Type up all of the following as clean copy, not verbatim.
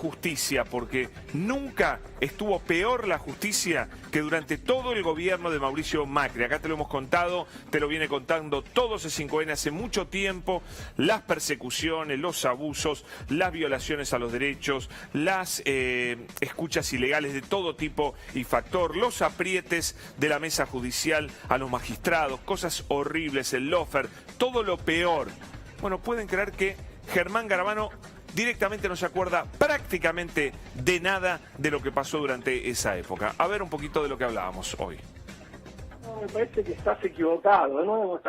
justicia, porque nunca estuvo peor la justicia que durante todo el gobierno de Mauricio Macri. Acá te lo hemos contado, te lo viene contando todo C5N hace mucho tiempo, las persecuciones, los abusos, las violaciones a los derechos, las escuchas ilegales de todo tipo y factor, los aprietes de la mesa judicial a los magistrados, cosas horribles, el lawfare, todo lo peor. Bueno, pueden creer que Germán Garabano directamente no se acuerda prácticamente de nada de lo que pasó durante esa época. A ver un poquito de lo que hablábamos hoy. No, me parece que estás equivocado. De nuevo,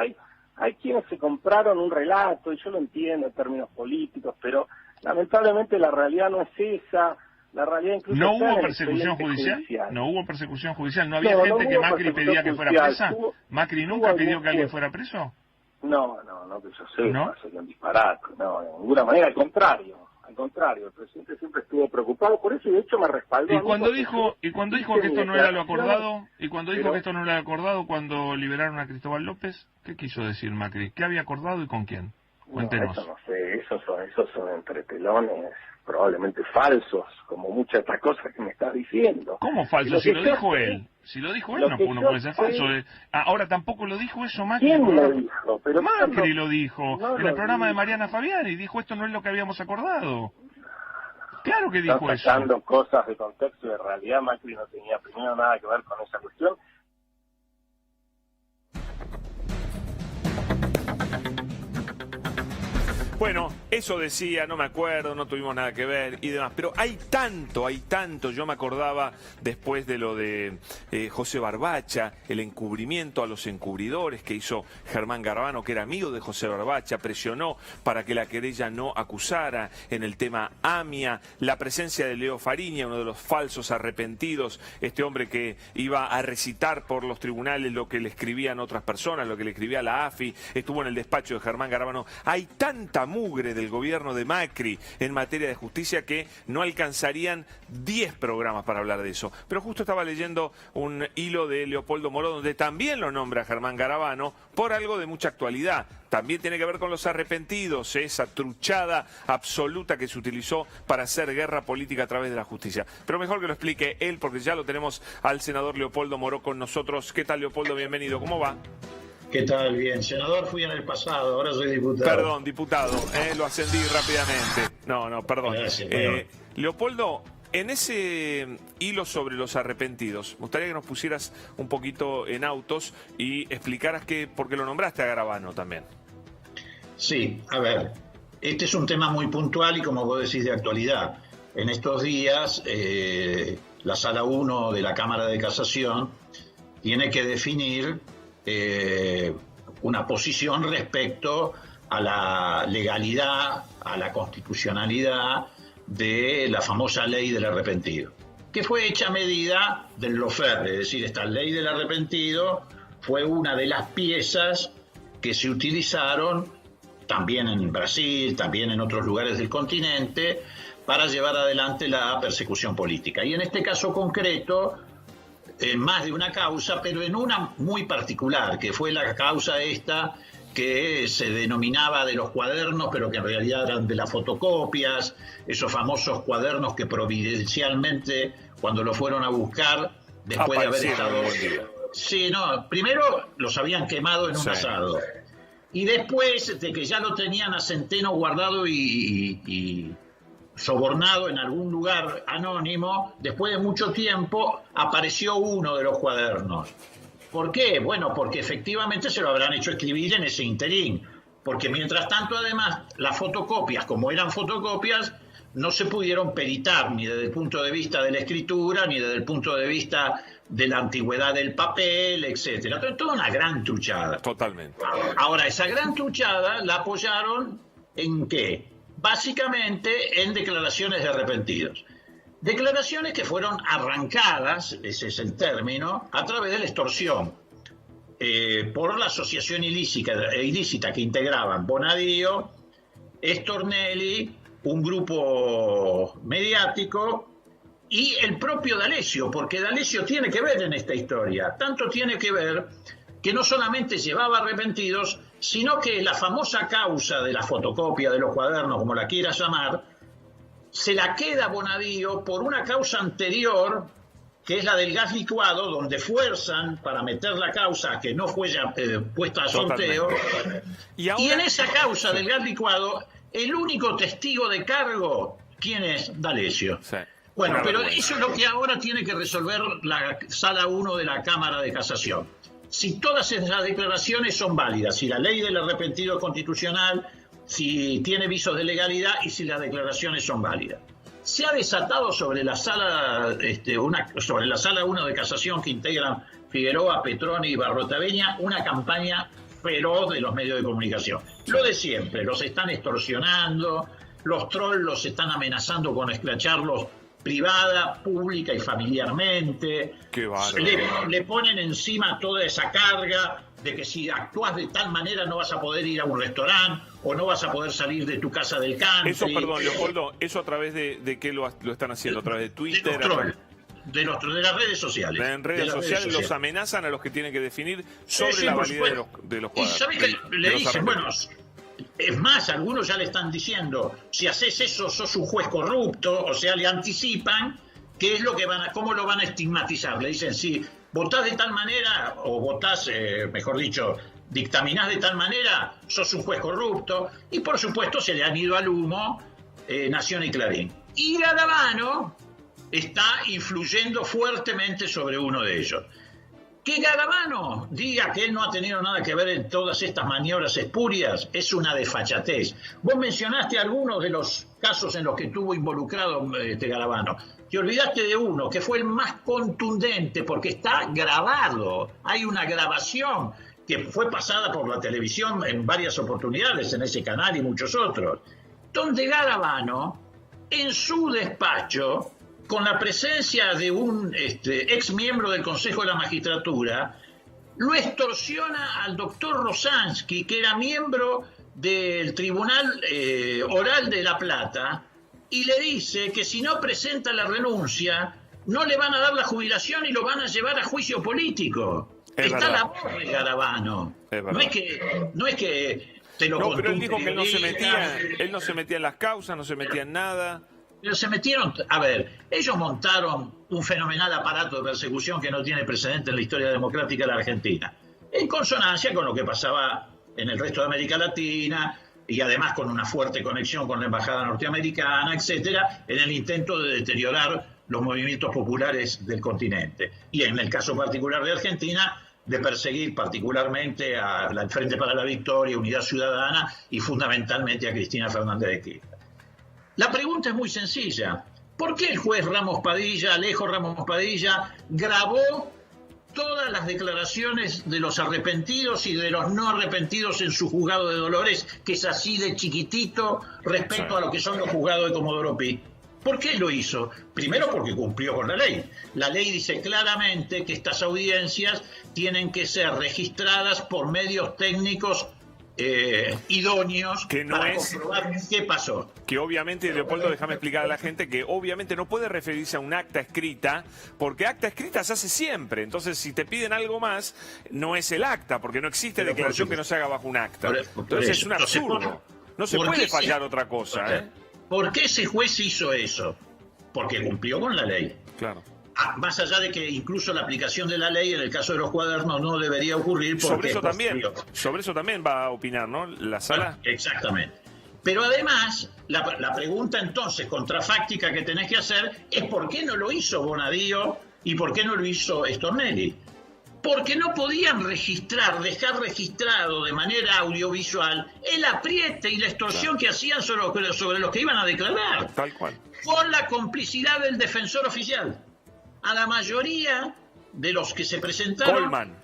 hay quienes se compraron un relato, y yo lo entiendo en términos políticos, pero lamentablemente la realidad no es esa. La realidad incluso ¿No hubo persecución judicial? ¿No hubo persecución judicial? ¿No había gente que Macri pedía que fuera presa? ¿Macri nunca pidió que alguien fuera preso? No, que yo sepa, ¿No? sería un disparate, no, de ninguna manera, al contrario, el presidente siempre estuvo preocupado por eso y de hecho me respaldó. ¿Y cuando dijo que esto no era lo acordado? ¿Y cuando dijo que esto no era lo acordado cuando liberaron a Cristóbal López? ¿Qué quiso decir Macri? ¿Qué había acordado y con quién? Cuéntenos. No, eso no sé, esos son entretelones probablemente falsos, como muchas otras cosas que me estás diciendo. ¿Cómo falso? Si lo dijo él. Si lo dijo él, no puede ser falso. Ahora tampoco lo dijo eso Macri. ¿Quién lo dijo? Pero Macri lo dijo. En el programa de Mariana Fabiani dijo esto no es lo que habíamos acordado. Claro que dijo eso. Están sacando cosas de contexto y de realidad. Macri no tenía primero nada que ver con esa cuestión. Bueno, eso decía, no me acuerdo, no tuvimos nada que ver y demás. Pero hay tanto, yo me acordaba después de lo de José Barbacha, el encubrimiento a los encubridores que hizo Germán Garabano, que era amigo de José Barbacha, presionó para que la querella no acusara en el tema AMIA, la presencia de Leo Fariña, uno de los falsos arrepentidos, este hombre que iba a recitar por los tribunales lo que le escribían otras personas, lo que le escribía la AFI, estuvo en el despacho de Germán Garabano. Hay tanta mugre del gobierno de Macri en materia de justicia que no alcanzarían 10 programas para hablar de eso. Pero justo estaba leyendo un hilo de Leopoldo Moró donde también lo nombra Germán Garabano por algo de mucha actualidad. También tiene que ver con los arrepentidos, esa truchada absoluta que se utilizó para hacer guerra política a través de la justicia. Pero mejor que lo explique él porque ya lo tenemos al senador Leopoldo Moró con nosotros. ¿Qué tal, Leopoldo? Bienvenido. ¿Cómo va? ¿Qué tal? Bien. Senador fui en el pasado, ahora soy diputado. Perdón, diputado, lo ascendí rápidamente. No, perdón. Gracias, Leopoldo, en ese hilo sobre los arrepentidos, me gustaría que nos pusieras un poquito en autos y explicaras por qué lo nombraste a Garabano también. Sí, a ver, este es un tema muy puntual y como vos decís de actualidad. En estos días, la Sala 1 de la Cámara de Casación tiene que definir una posición respecto a la legalidad, a la constitucionalidad de la famosa ley del arrepentido, que fue hecha a medida del lawfare, es decir, esta ley del arrepentido fue una de las piezas que se utilizaron también en Brasil, también en otros lugares del continente, para llevar adelante la persecución política. Y en este caso concreto, en más de una causa, pero en una muy particular, que fue la causa esta que se denominaba de los cuadernos, pero que en realidad eran de las fotocopias, esos famosos cuadernos que providencialmente, cuando lo fueron a buscar, después de haber estado... Sí, no, primero los habían quemado en un asado, y después de que ya lo tenían a Centeno guardado y sobornado en algún lugar anónimo, después de mucho tiempo apareció uno de los cuadernos. ¿Por qué? Bueno, porque efectivamente se lo habrán hecho escribir en ese interín, porque mientras tanto además las fotocopias, como eran fotocopias, no se pudieron peritar ni desde el punto de vista de la escritura, ni desde el punto de vista de la antigüedad del papel, etcétera. Entonces, toda una gran truchada. Totalmente. Ahora, esa gran truchada la apoyaron ¿en qué? Básicamente en declaraciones de arrepentidos. Declaraciones que fueron arrancadas, ese es el término, a través de la extorsión, por la asociación ilícita que integraban Bonadío, Stornelli, un grupo mediático y el propio D'Alessio, porque D'Alessio tiene que ver en esta historia. Tanto tiene que ver que no solamente llevaba arrepentidos, sino que la famosa causa de la fotocopia de los cuadernos, como la quieras llamar, se la queda Bonadío por una causa anterior, que es la del gas licuado, donde fuerzan para meter la causa que no fue ya puesta a sorteo. Y en esa causa del gas licuado, el único testigo de cargo, ¿quién es? D'Alessio. Sí. Bueno, pero eso es lo que ahora tiene que resolver la Sala 1 de la Cámara de Casación. Si todas esas declaraciones son válidas, si la ley del arrepentido es constitucional, si tiene visos de legalidad y si las declaraciones son válidas. Se ha desatado sobre la Sala sobre la Sala 1 de Casación, que integran Figueroa, Petroni y Barrotaveña, una campaña feroz de los medios de comunicación. Lo de siempre, los están extorsionando, los trolls los están amenazando con escracharlos privada, pública y familiarmente. Qué bárbaro. Le ponen encima toda esa carga de que si actúas de tal manera no vas a poder ir a un restaurante o no vas a poder salir de tu casa del country. Eso, perdón, Leopoldo, ¿eso a través de qué lo están haciendo? ¿A través de Twitter? De las redes sociales. En redes sociales los amenazan a los que tienen que definir sobre la validez de los cuadros. Y ¿sabes qué? Le dicen, bueno, es más, algunos ya le están diciendo, si haces eso sos un juez corrupto, o sea, le anticipan qué es lo que cómo lo van a estigmatizar. Le dicen, si votás de tal manera, o votás, mejor dicho, dictaminás de tal manera, sos un juez corrupto, y por supuesto se le han ido al humo Nación y Clarín. Y Garabano está influyendo fuertemente sobre uno de ellos. Que Garabano diga que él no ha tenido nada que ver en todas estas maniobras espurias es una desfachatez. Vos mencionaste algunos de los casos en los que estuvo involucrado Garabano. Te olvidaste de uno, que fue el más contundente, porque está grabado. Hay una grabación que fue pasada por la televisión en varias oportunidades, en ese canal y muchos otros, donde Garabano, en su despacho, con la presencia de un ex miembro del Consejo de la Magistratura, lo extorsiona al doctor Rosansky, que era miembro del Tribunal Oral de La Plata, y le dice que si no presenta la renuncia, no le van a dar la jubilación y lo van a llevar a juicio político. Está la voz de Garabano. No es que te lo contó. No, pero él dijo que él no se metía en las causas, no se metía en nada. Pero se metieron, a ver, ellos montaron un fenomenal aparato de persecución que no tiene precedente en la historia democrática de la Argentina, en consonancia con lo que pasaba en el resto de América Latina y además con una fuerte conexión con la embajada norteamericana, etcétera, en el intento de deteriorar los movimientos populares del continente. Y en el caso particular de Argentina, de perseguir particularmente al Frente para la Victoria, Unidad Ciudadana y fundamentalmente a Cristina Fernández de Kirchner. La pregunta es muy sencilla. ¿Por qué el juez Alejo Ramos Padilla, grabó todas las declaraciones de los arrepentidos y de los no arrepentidos en su juzgado de Dolores, que es así de chiquitito respecto a lo que son los juzgados de Comodoro Pi? ¿Por qué lo hizo? Primero porque cumplió con la ley. La ley dice claramente que estas audiencias tienen que ser registradas por medios técnicos idóneos que no para es, comprobar qué pasó. Que obviamente, Leopoldo, déjame explicar a la gente que obviamente no puede referirse a un acta escrita, porque acta escrita se hace siempre. Entonces, si te piden algo más, no es el acta, porque no existe declaración que no se haga bajo un acta. Entonces es un absurdo. No se puede fallar otra cosa. ¿Por qué ese juez hizo eso? Porque cumplió con la ley. Claro. Más allá de que incluso la aplicación de la ley en el caso de los cuadernos no debería ocurrir porque sobre eso también va a opinar, ¿no? La sala. Exactamente. Pero además, la pregunta entonces contrafáctica que tenés que hacer es ¿por qué no lo hizo Bonadío y por qué no lo hizo Stornelli? Porque no podían dejar registrado de manera audiovisual el apriete y la extorsión que hacían sobre los que iban a declarar. Tal cual. Con la complicidad del defensor oficial. A la mayoría de los que se presentaron... Coleman.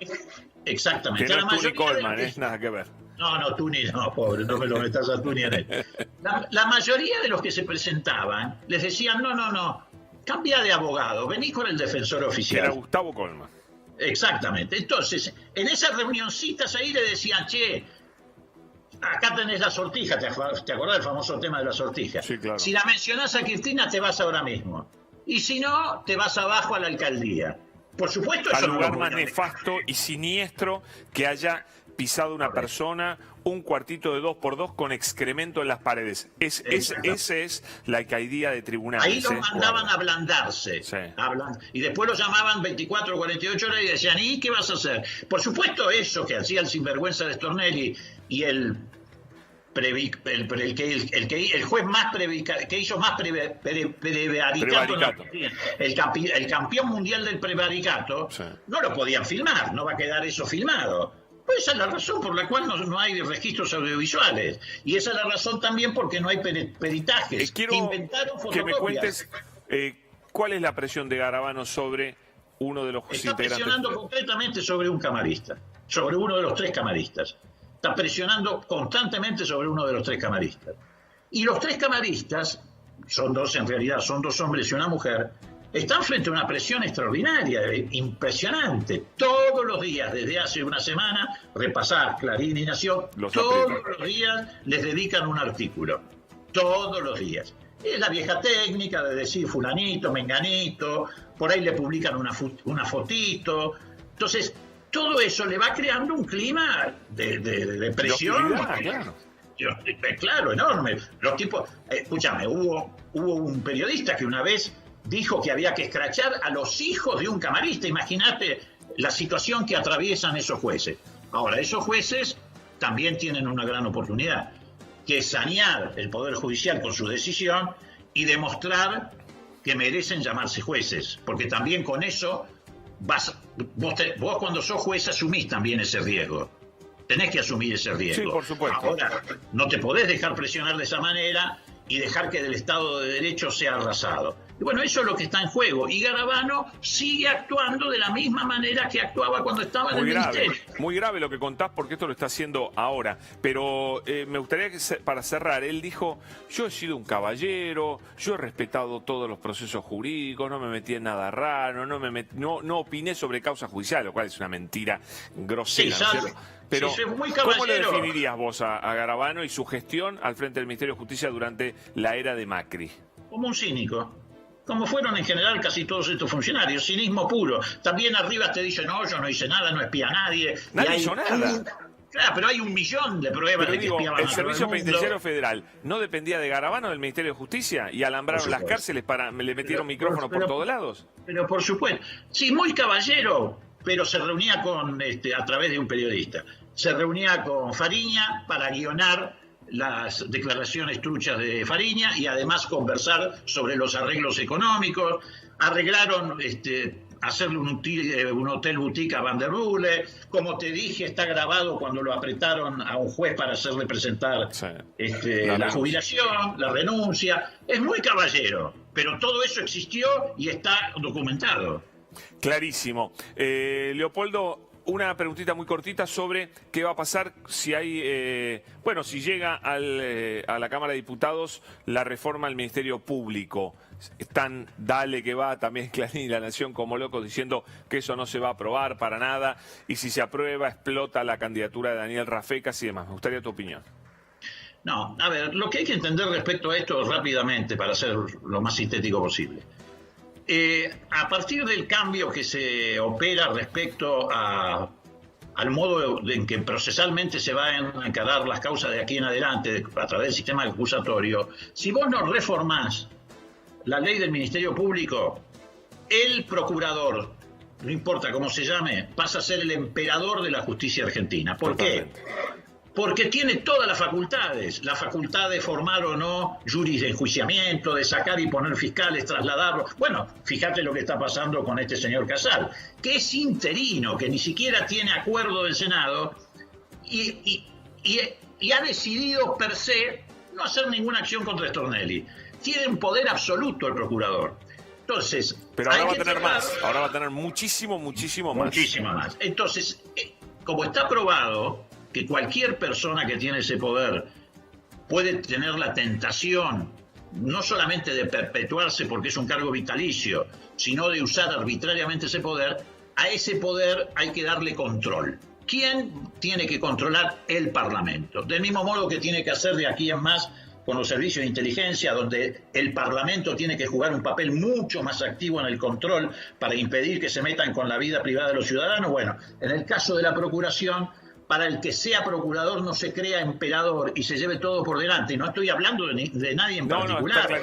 Exactamente. Que no es Tuni Coleman, nada que ver. No, Tuni no, pobre, no me lo metas a Tuni en él. La mayoría de los que se presentaban les decían, no, cambia de abogado, vení con el defensor oficial. Que era Gustavo Coleman. Exactamente. Entonces, en esas reunioncitas ahí le decían, che, acá tenés la sortija, ¿te acordás del famoso tema de la sortija? Sí, claro. Si la mencionás a Cristina, te vas ahora mismo. Y si no, te vas abajo a la alcaldía. Por supuesto, al lugar más nefasto y siniestro que haya pisado una persona un cuartito de 2x2 con excremento en las paredes. Ese es la alcaldía de tribunales. Ahí lo mandaban a ablandarse. Sí. Y después lo llamaban 24 o 48 horas y decían, ¿y qué vas a hacer? Por supuesto, eso que hacía el sinvergüenza de Stornelli y el juez más que hizo más prevaricato, el campeón mundial del prevaricato, sí, no lo podían filmar, no va a quedar eso filmado. Pues esa es la razón por la cual no hay registros audiovisuales. Y esa es la razón también porque no hay peritajes. Quiero inventaron fotocopias. Que me cuentes cuál es la presión de Garabano sobre uno de los Está integrantes. Presionando concretamente sobre un camarista, sobre uno de los 3 camaristas. Está presionando constantemente sobre uno de los 3 camaristas. Y los 3 camaristas, son 2 en realidad, son 2 hombres y una mujer, están frente a una presión extraordinaria, impresionante. Todos los días, desde hace una semana, repasar Clarín y Nación, todos los días les dedican un artículo. Todos los días. Es la vieja técnica de decir fulanito, menganito, por ahí le publican una fotito. Entonces, todo eso le va creando un clima de presión. Claro, enorme. Los tipos, escúchame, hubo un periodista que una vez dijo que había que escrachar a los hijos de un camarista. Imagínate la situación que atraviesan esos jueces. Ahora, esos jueces también tienen una gran oportunidad, que es sanear el Poder Judicial con su decisión y demostrar que merecen llamarse jueces, porque también con eso vos cuando sos juez asumís también ese riesgo. Tenés que asumir ese riesgo. Sí, por supuesto. Ahora, no te podés dejar presionar de esa manera y dejar que el Estado de Derecho sea arrasado. Y bueno, eso es lo que está en juego. Y Garabano sigue actuando de la misma manera que actuaba cuando estaba en el ministerio. Muy grave lo que contás, porque esto lo está haciendo ahora. Pero me gustaría que, para cerrar, él dijo, yo he sido un caballero, yo he respetado todos los procesos jurídicos, no me metí en nada raro, no opiné sobre causa judicial, lo cual es una mentira grosera. Sí, ¿no es cierto? Pero, sí, muy ¿cómo le definirías vos a Garabano y su gestión al frente del Ministerio de Justicia durante la era de Macri? Como un cínico. Como fueron en general casi todos estos funcionarios, cinismo puro. También arriba te dicen, no, yo no hice nada, no espié a nadie. Nadie hizo nada. Claro, pero hay 1 millón de pruebas de que espiaban a todo el mundo. El Servicio Penitenciario Federal no dependía de Garabano, del Ministerio de Justicia, y alambraron las cárceles, le metieron micrófonos por todos lados. Pero por supuesto. Sí, muy caballero, pero se reunía a través de un periodista. Se reunía con Fariña para guionar las declaraciones truchas de Fariña y además conversar sobre los arreglos económicos. Arreglaron hacerle un hotel boutique a Van der Rohe. Como te dije, está grabado cuando lo apretaron a un juez para hacerle presentar la jubilación, la renuncia. Es muy caballero, pero todo eso existió y está documentado. Clarísimo. Leopoldo, una preguntita muy cortita sobre qué va a pasar si hay, si llega a la Cámara de Diputados la reforma al Ministerio Público. Están, dale que va, también Clarín y La Nación como locos diciendo que eso no se va a aprobar para nada, y si se aprueba explota la candidatura de Daniel Rafecas y demás. Me gustaría tu opinión. No, a ver, lo que hay que entender respecto a esto rápidamente, para ser lo más sintético posible. A partir del cambio que se opera respecto al modo en que procesalmente se van a encarar las causas de aquí en adelante a través del sistema acusatorio, si vos no reformás la ley del Ministerio Público, el procurador, no importa cómo se llame, pasa a ser el emperador de la justicia argentina. ¿Por qué? Porque tiene todas las facultades, la facultad de formar o no juris de enjuiciamiento, de sacar y poner fiscales, trasladarlos. Bueno, fíjate lo que está pasando con este señor Casal, que es interino, que ni siquiera tiene acuerdo del Senado y ha decidido per se no hacer ninguna acción contra Stornelli. Tiene un poder absoluto el procurador. Entonces, pero ahora va a tener más, ahora va a tener muchísimo más. Muchísimo más. Entonces, como está probado que cualquier persona que tiene ese poder puede tener la tentación no solamente de perpetuarse porque es un cargo vitalicio, sino de usar arbitrariamente ese poder, a ese poder hay que darle control. ¿Quién tiene que controlar? El Parlamento. Del mismo modo que tiene que hacer de aquí en más con los servicios de inteligencia, donde el Parlamento tiene que jugar un papel mucho más activo en el control para impedir que se metan con la vida privada de los ciudadanos. Bueno, en el caso de la Procuración, para el que sea procurador no se crea emperador y se lleve todo por delante. No estoy hablando de nadie en particular. Está